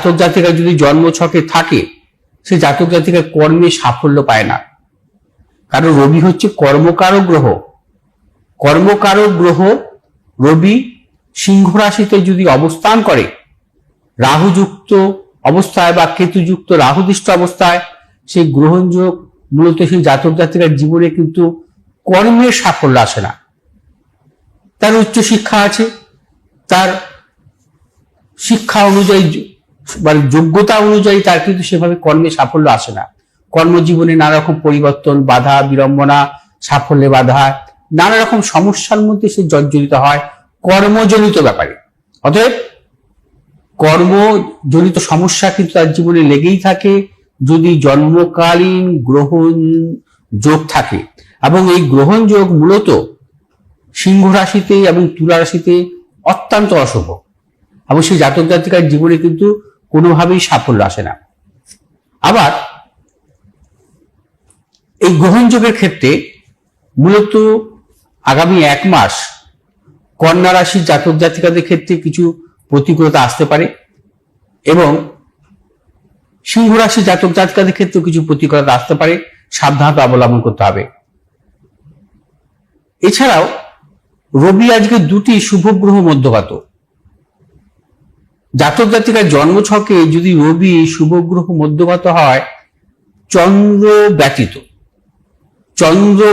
জাতক জাতিকা যদি জন্মছকে থাকে, সে জাতক জাতিকা কর্মে সাফল্য পায় না। কারণ রবি হচ্ছে কর্মকারক গ্রহ। কর্মকারক গ্রহ রবি সিংহ রাশিতে যদি অবস্থান করে, রাহুযুক্ত অবস্থায় বা কেতুযুক্ত রাহুদৃষ্ট অবস্থায়, সেই গ্রহণযোগ মূলত সেই জাতক জাতিকার জীবনে কিন্তু কর্মের সাফল্য আসে না। তার উচ্চ শিক্ষা আছে, তার শিক্ষা অনুযায়ী মানে যোগ্যতা অনুযায়ী তার কিন্তু সেভাবে কর্মে সাফল্য আসে না। কর্মজীবনে নানা রকম পরিবর্তন, বাধা বিড়ম্বনা, সাফল্যে বাধা, নানা রকম সমস্যার মধ্যে সে জর্জরিত হয় কর্মজনিত ব্যাপারে। অতএব কর্মজনিত সমস্যা কিন্তু তার জীবনে লেগেই থাকে যদি জন্মকালীন গ্রহণ যোগ থাকে। এবং এই গ্রহণ যোগ মূলত সিংহ রাশিতে এবং তুলা রাশিতে অত্যন্ত অশুভ, এবং সেই জাতক জাতিকার জীবনে কিন্তু কোনোভাবেই সাফল্য আসে না। আবার এই গ্রহণ যোগের ক্ষেত্রে মূলত আগামী 1 মাস কন্যা রাশির জাতক জাতিকাদের ক্ষেত্রে কিছু প্রতিকূলতা আসতে পারে, এবং সিংহ রাশির জাতক জাতিকাদের ক্ষেত্রে কিছু প্রতিকূলতা আসতে পারে, সাবধানতা অবলম্বন করতে হবে। এছাড়াও রবি আজকে 2টি শুভ গ্রহ মধ্যগত। জাতক জাতিকার জন্মছকে যদি রবি শুভ গ্রহ মধ্যগত হয় চন্দ্র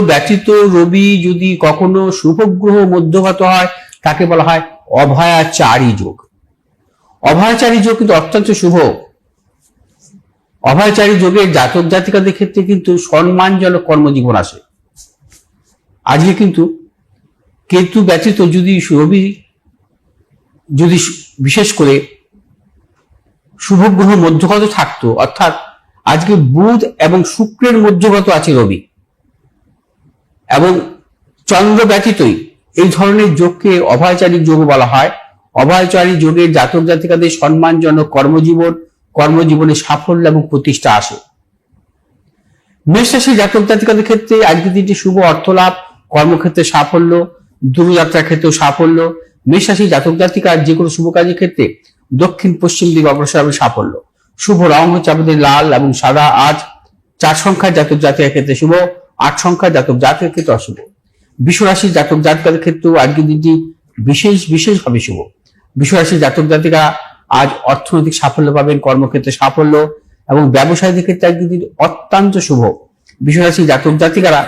ব্যতীত রবি যদি কখনো শুভ গ্রহ মধ্যগত হয়, তাকে বলা হয় অভয়াচারী যোগ। অভয়াচারী যোগ কিন্তু অত্যন্ত শুভ। অভয়াচারী যোগের জাতক জাতিকাদের ক্ষেত্রে কিন্তু সম্মানজনক কর্মজীবন আসে। আজকে কিন্তু কেতু ব্যতীত যদি রবি যদি বিশেষ করে শুভ গ্রহ মধ্যগত থাকতো, অর্থাৎ আজকে বুধ এবং শুক্রের মধ্যগত আছে রবি, এবং চন্দ্র ব্যতীতই এই ধরনের যোগকে অভয়াচারী যোগ বলা হয়। অভয়াচারী যোগের জাতক জাতিকাদের সম্মানজনক কর্মজীবনে সাফল্য এবং প্রতিষ্ঠা আসে। মেষ রাশির জাতক জাতিকাদের ক্ষেত্রে আজকে দিনটি শুভ অর্থলাভ, কর্মক্ষেত্রে সাফল্য, দূরযাত্রার ক্ষেত্রেও সাফল্য। মেষ রাশির জাতক জাতিকার যে কোনো শুভ কাজের ক্ষেত্রে দক্ষিণ পশ্চিম দিকে অগ্রসর হবে সাফল্য। শুভ রং হচ্ছে আমাদের লাল এবং সাদা। আজ 4 সংখ্যার জাতক জাতিকার ক্ষেত্রে শুভ, 8 সংখ্যার জাতক জাতিকার ক্ষেত্রে অশুভ। বৃষ রাশির জাতক জাতিকাদের ক্ষেত্রেও আজকের দিনটি বিশেষভাবে শুভ। বৃষ রাশির জাতক জাতিকা আজ অর্থনৈতিক সাফল্য পাবেন, কর্মক্ষেত্রে সাফল্য, এবং ব্যবসায়ীদের ক্ষেত্রে আজকের দিন অত্যন্ত শুভ। বৃষ রাশির জাতক জাতিকারা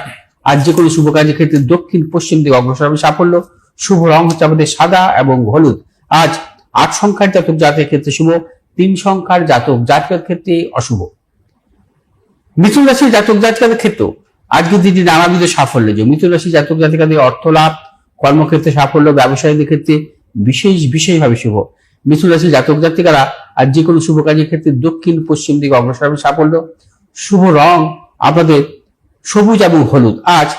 আজ যে কোনো শুভ কাজের ক্ষেত্রে দক্ষিণ পশ্চিম দিকে অগ্রসর হবে সাফল্য। শুভ রং হচ্ছে আমাদের সাদা এবং হলুদ। আজ 8 সংখ্যার জাতক জাতকের ক্ষেত্রে শুভ, 3 সংখ্যার জাতক জাতকের ক্ষেত্রে অশুভ। মিথুন রাশির জাতক জাতিকাদের ক্ষেত্রেও আজকের দিনটি নানাবিধ সাফল্য। যে মিথুন রাশির জাতক জাতিকাদের অর্থ লাভ, কর্মক্ষেত্রে সাফল্য, ব্যবসায়ীদের ক্ষেত্রে বিশেষভাবে শুভ। মিথুন রাশির জাতক জাতিকারা আজ যে কোনো শুভ কাজের ক্ষেত্রে দক্ষিণ পশ্চিম দিকে অগ্রসর হবে সাফল্য। শুভ রং আপনাদের সবুজ এবং হলুদ। আজ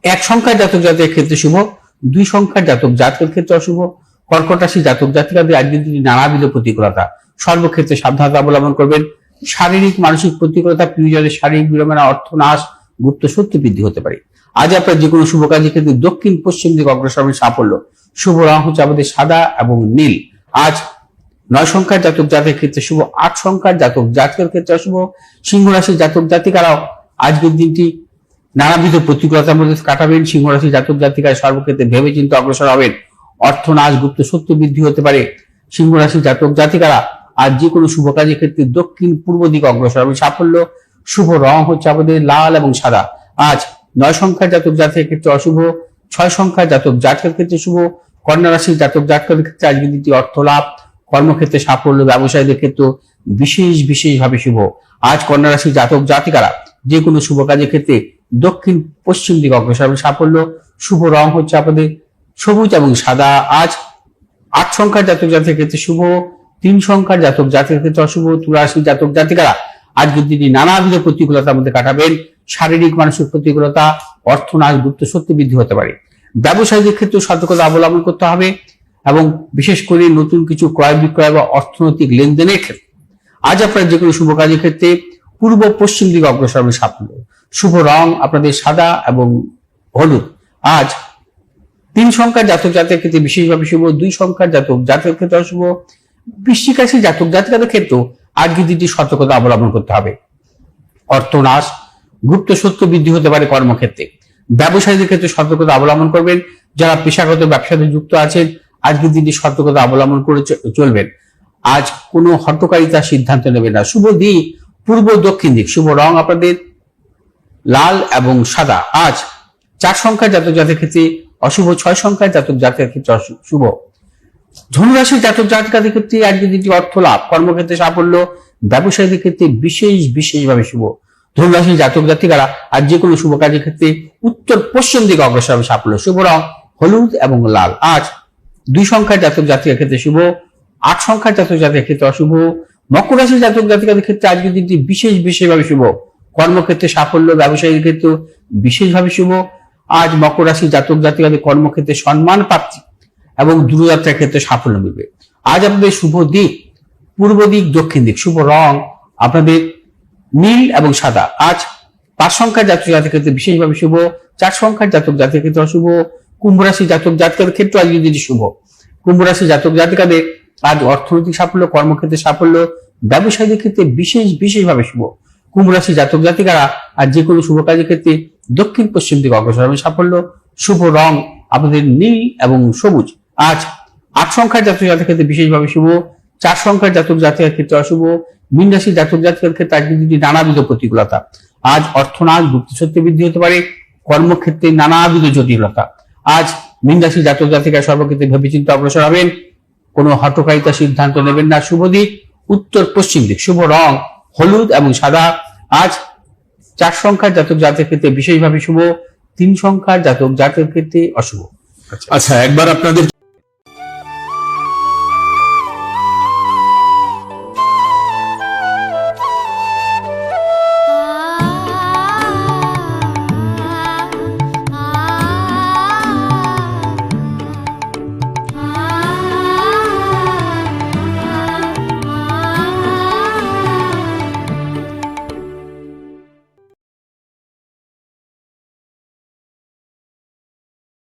1 সংখ্যার জাতক জাতকের ক্ষেত্রে শুভ, 2 সংখ্যার জাতক জাতকের ক্ষেত্রে অশুভ। কর্কট রাশির জাতক জাতিকাদের আজকের দিনটি নানাবিধ প্রতিকূলতা, সর্বক্ষেত্রে সাবধানতা অবলম্বন করবেন। শারীরিক মানসিক প্রতিকূলতা, প্রিয়জনের শারীরিক বিড়ম্বনা, অর্থনাশ, গুপ্ত শত্রু বৃদ্ধি হতে পারে। আজ আপনার যে কোনো শুভ কাজের ক্ষেত্রে দক্ষিণ পশ্চিম দিকে অগ্রসর হবে সাফল্য। শুভ রং হচ্ছে আমাদের সাদা এবং নীল। আজ 9 সংখ্যার জাতক জাতকের ক্ষেত্রে শুভ, 8 সংখ্যার জাতক জাতকের ক্ষেত্রে অশুভ। সিংহ রাশির জাতক জাতিকারাও আজকের দিনটি নানাবিধ প্রতিকূলতার মধ্যে কাটাবেন। সিংহ রাশির জাতক জাতিকায় সর্বক্ষেত্রে ভেবে চিন্তে অগ্রসর হবেন। অর্থনাশ, গুপ্ত শত্রু বৃদ্ধি হতে পারে। সিংহ রাশির জাতক জাতিকারা আজ যে কোনো শুভ কাজের ক্ষেত্রে দক্ষিণ পূর্ব দিকে অগ্রসর হবে সাফল্য। শুভ রং হচ্ছে আমাদের লাল এবং সাদা। আজ 9 সংখ্যার জাতক জাতকের ক্ষেত্রে অশুভ, 6 সংখ্যার জাতক জাতকের ক্ষেত্রে শুভ। কন্যা রাশির জাতক জাতকের ক্ষেত্রে আজকে দিনটি অর্থ লাভ, কর্মক্ষেত্রে সাফল্য, ব্যবসায়ীদের ক্ষেত্রে বিশেষভাবে শুভ। আজ কন্যা রাশির জাতক জাতিকারা যে কোনো শুভ কাজের ক্ষেত্রে দক্ষিণ পশ্চিম দিকে অগ্রসর হবে সাফল্য। শুভ রং হচ্ছে আপনাদের সবুজ এবং সাদা। আজ 8 সংখ্যার জাতক জাতকের ক্ষেত্রে শুভ, 3 সংখ্যার জাতক জাতকের ক্ষেত্রে অশুভ। তুলা রাশির জাতক জাতিকারা আজকের দিনটি নানাবিধ প্রতিকূলতার মধ্যে কাটাবেন। শারীরিক মানসিক প্রতিকূলতা, অর্থনাশ, গুপ্ত শত্রু বৃদ্ধি হতে পারে। ব্যবসায়ীদের ক্ষেত্রে সতর্কতা অবলম্বন করতে হবে, এবং বিশেষ করে নতুন কিছু ক্রয় বিক্রয় বা অর্থনৈতিক লেনদেনের ক্ষেত্রে আজ আপনার যে কোনো শুভ কাজের ক্ষেত্রে পূর্ব পশ্চিম দিকে অগ্রসর হবে সাফল্য। শুভ রং আপনাদের সাদা এবং হলুদ। আজ 3 সংখ্যার জাতক জাতকের ক্ষেত্রে বিশেষভাবে শুভ, 2 সংখ্যার জাতক জাতকের ক্ষেত্রে অশুভ। বৃশ্চিক রাশি জাতক জাতিকাদের ক্ষেত্রেও আজকের দিনটি সতর্কতা অবলম্বন করতে হবে। অর্থনাশ, গুপ্ত শত্রু বৃদ্ধি হতে পারে কর্মক্ষেত্রে। ব্যবসায়ীদের ক্ষেত্রে সতর্কতা অবলম্বন করবেন। যারা পেশাগত ব্যবসার সাথে যুক্ত আছেন আজকের দিনটি সতর্কতা অবলম্বন করে চলবেন। আজ কোনো হঠকারিতার সিদ্ধান্ত নেবেন না। শুভ দিক পূর্ব দক্ষিণ দিক। শুভ রং আপনাদের লাল এবং সাদা। আজ 4 সংখ্যার জাতক জাতির ক্ষেত্রে অশুভ, 6 সংখ্যার জাতক জাতির ক্ষেত্রে শুভ। ধনুরাশির জাতক জাতিকাদের ক্ষেত্রে আজকের দিনটি অর্থ লাভ, কর্মক্ষেত্রে সাফল্য, ব্যবসায়ীদের ক্ষেত্রে বিশেষভাবে শুভ। ধনুরাশির জাতক জাতিকারা আজ যে কোনো শুভ কাজের ক্ষেত্রে উত্তর পশ্চিম দিকে অগ্রসর হবে সাফল্য। শুভ রং হলুদ এবং লাল। আজ 2 সংখ্যার জাতক জাতিকার ক্ষেত্রে শুভ, 8 সংখ্যার জাতক জাতিকার ক্ষেত্রে অশুভ। মকর রাশির জাতক জাতিকাদের ক্ষেত্রে আজকের দিনটি বিশেষভাবে শুভ, কর্মক্ষেত্রে সাফল্য, ব্যবসায়ীদের ক্ষেত্রে বিশেষভাবে শুভ। আজ মকর রাশির জাতক জাতিকাদের কর্মক্ষেত্রে সম্মান প্রাপ্তি এবং দূরযাত্রার ক্ষেত্রে সাফল্য মিলবে। আজ আপনাদের শুভ দিক পূর্ব দিক দক্ষিণ দিক। শুভ রং আপনাদের নীল এবং সাদা। আজ 5 সংখ্যার জাতক জাতির ক্ষেত্রে বিশেষভাবে শুভ, 4 সংখ্যার জাতক জাতির ক্ষেত্রে অশুভ। কুম্ভ রাশি জাতক জাতিকাদের ক্ষেত্রে আজকের দিনটি শুভ। কুম্ভ রাশি জাতক জাতিকাদের আজ অর্থনৈতিক সাফল্য, কর্মক্ষেত্রে সাফল্য, ব্যবসায়ীদের ক্ষেত্রে বিশেষভাবে শুভ। কুম্ভ রাশি জাতক জাতিকারা আজ যে কোনো শুভ কাজের ক্ষেত্রে দক্ষিণ পশ্চিম দিকে অগ্রসর হবে সাফল্য। শুভ রং আপনাদের নীল এবং সবুজ। আজ 8 সংখ্যার জাতক জাতির ক্ষেত্রে বিশেষভাবে শুভ, 4 সংখ্যার জাতক জাতিকার ক্ষেত্রে অশুভ। মীন রাশি জাতক জাতিকার ক্ষেত্রে আজকের দিনটি নানাবিধ প্রতিকূলতা। আজ অর্থনাশ, গুপ্তশত্রু বৃদ্ধি হতে পারে, কর্মক্ষেত্রে নানাবিধ জটিলতা। আজ মীন রাশি জাতক জাতিকা সর্বক্ষেত্রে ভেবেচিন্তে অগ্রসর হবেন, কোনো হঠকারিতার সিদ্ধান্ত নেবেন না। শুভ দিক উত্তর পশ্চিম দিক। শুভ রং হলুদ এবং সাদা। আজ 4 সংখ্যার জাতক জাতির ক্ষেত্রে বিশেষভাবে শুভ, 3 সংখ্যার জাতক জাতির ক্ষেত্রে অশুভ। আচ্ছা, একবার আপনাদের